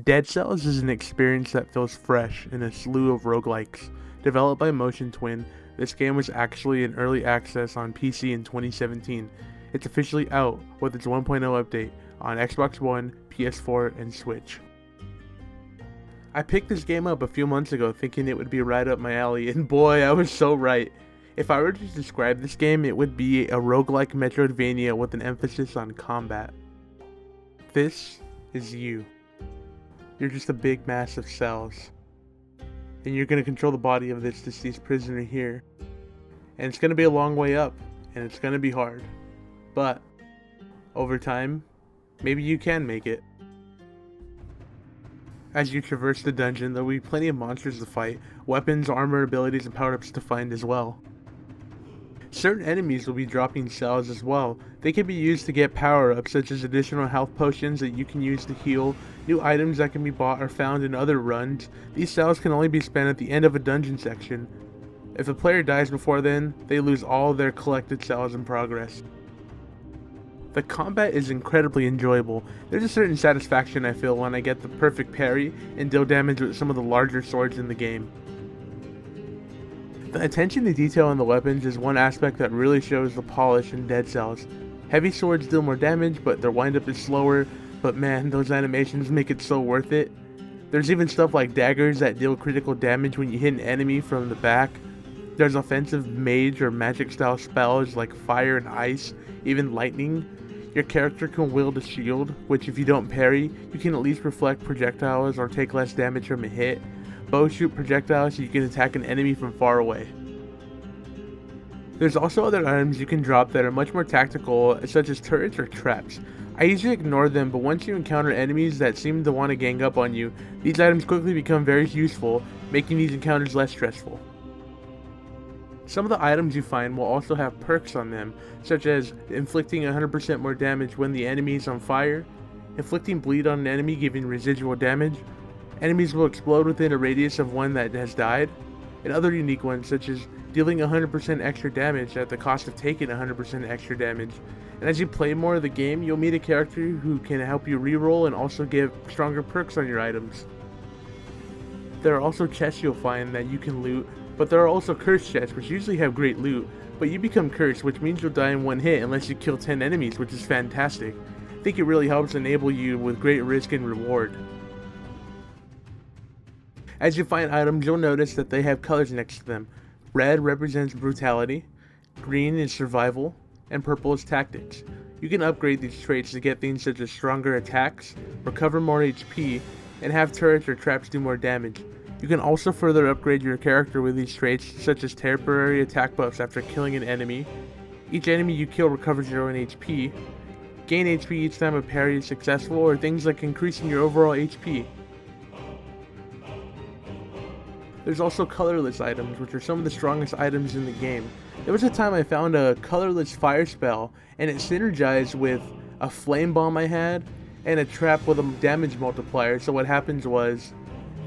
Dead Cells is an experience that feels fresh in a slew of roguelikes. Developed by Motion Twin, this game was actually in early access on PC in 2017. It's officially out with its 1.0 update on Xbox One, PS4, and Switch. I picked this game up a few months ago thinking it would be right up my alley, and boy, I was so right. If I were to describe this game, it would be a roguelike Metroidvania with an emphasis on combat. This is you. You're just a big mass of cells. And you're going to control the body of this deceased prisoner here. And it's going to be a long way up, and it's going to be hard. But, over time, maybe you can make it. As you traverse the dungeon, there will be plenty of monsters to fight, weapons, armor, abilities, and power-ups to find as well. Certain enemies will be dropping cells as well. They can be used to get power-ups such as additional health potions that you can use to heal, new items that can be bought or found in other runs. These cells can only be spent at the end of a dungeon section. If a player dies before then, they lose all their collected cells in progress. The combat is incredibly enjoyable. There's a certain satisfaction I feel when I get the perfect parry and deal damage with some of the larger swords in the game. The attention to detail in the weapons is one aspect that really shows the polish in Dead Cells. Heavy swords deal more damage, but their windup is slower, but man, those animations make it so worth it. There's even stuff like daggers that deal critical damage when you hit an enemy from the back. There's offensive mage or magic style spells like fire and ice, even lightning. Your character can wield a shield, which if you don't parry, you can at least reflect projectiles or take less damage from a hit. Bow shoot projectiles so you can attack an enemy from far away. There's also other items you can drop that are much more tactical, such as turrets or traps. I usually ignore them, but once you encounter enemies that seem to want to gang up on you, these items quickly become very useful, making these encounters less stressful. Some of the items you find will also have perks on them, such as inflicting 100% more damage when the enemy is on fire, inflicting bleed on an enemy giving residual damage, enemies will explode within a radius of one that has died, and other unique ones such as dealing 100% extra damage at the cost of taking 100% extra damage. And as you play more of the game, you'll meet a character who can help you reroll and also give stronger perks on your items. There are also chests you'll find that you can loot, but there are also cursed chests which usually have great loot, but you become cursed, which means you'll die in one hit unless you kill 10 enemies, which is fantastic. I think it really helps enable you with great risk and reward. As you find items, you'll notice that they have colors next to them. Red represents brutality, green is survival, and purple is tactics. You can upgrade these traits to get things such as stronger attacks, recover more HP, and have turrets or traps do more damage. You can also further upgrade your character with these traits, such as temporary attack buffs after killing an enemy. Each enemy you kill recovers your own HP. Gain HP each time a parry is successful, or things like increasing your overall HP. There's also colorless items, which are some of the strongest items in the game. There was a time I found a colorless fire spell, and it synergized with a flame bomb I had, and a trap with a damage multiplier. So what happens was,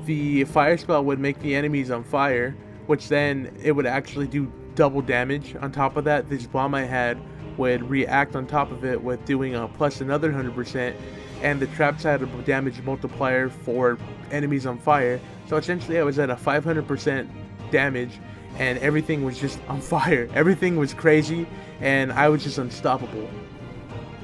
the fire spell would make the enemies on fire, which then it would actually do double damage. On top of that, this bomb I had would react on top of it with doing a plus another 100%, and the traps had a damage multiplier for enemies on fire. So essentially I was at a 500% damage and everything was just on fire. Everything was crazy and I was just unstoppable.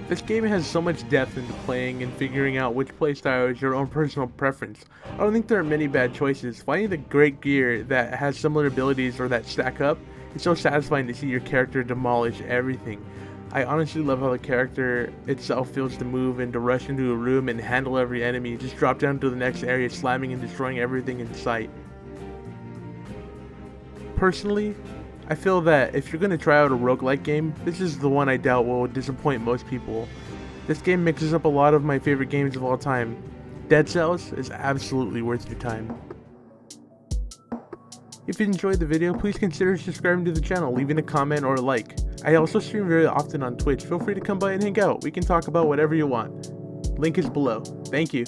This game has so much depth into playing and figuring out which playstyle is your own personal preference. I don't think there are many bad choices. Finding the great gear that has similar abilities or that stack up, it's so satisfying to see your character demolish everything. I honestly love how the character itself feels to move and to rush into a room and handle every enemy, just drop down to the next area, slamming and destroying everything in sight. Personally, I feel that if you're going to try out a roguelike game, this is the one I doubt will disappoint most people. This game mixes up a lot of my favorite games of all time. Dead Cells is absolutely worth your time. If you enjoyed the video, please consider subscribing to the channel, leaving a comment or a like. I also stream very often on Twitch. Feel free to come by and hang out. We can talk about whatever you want. Link is below. Thank you.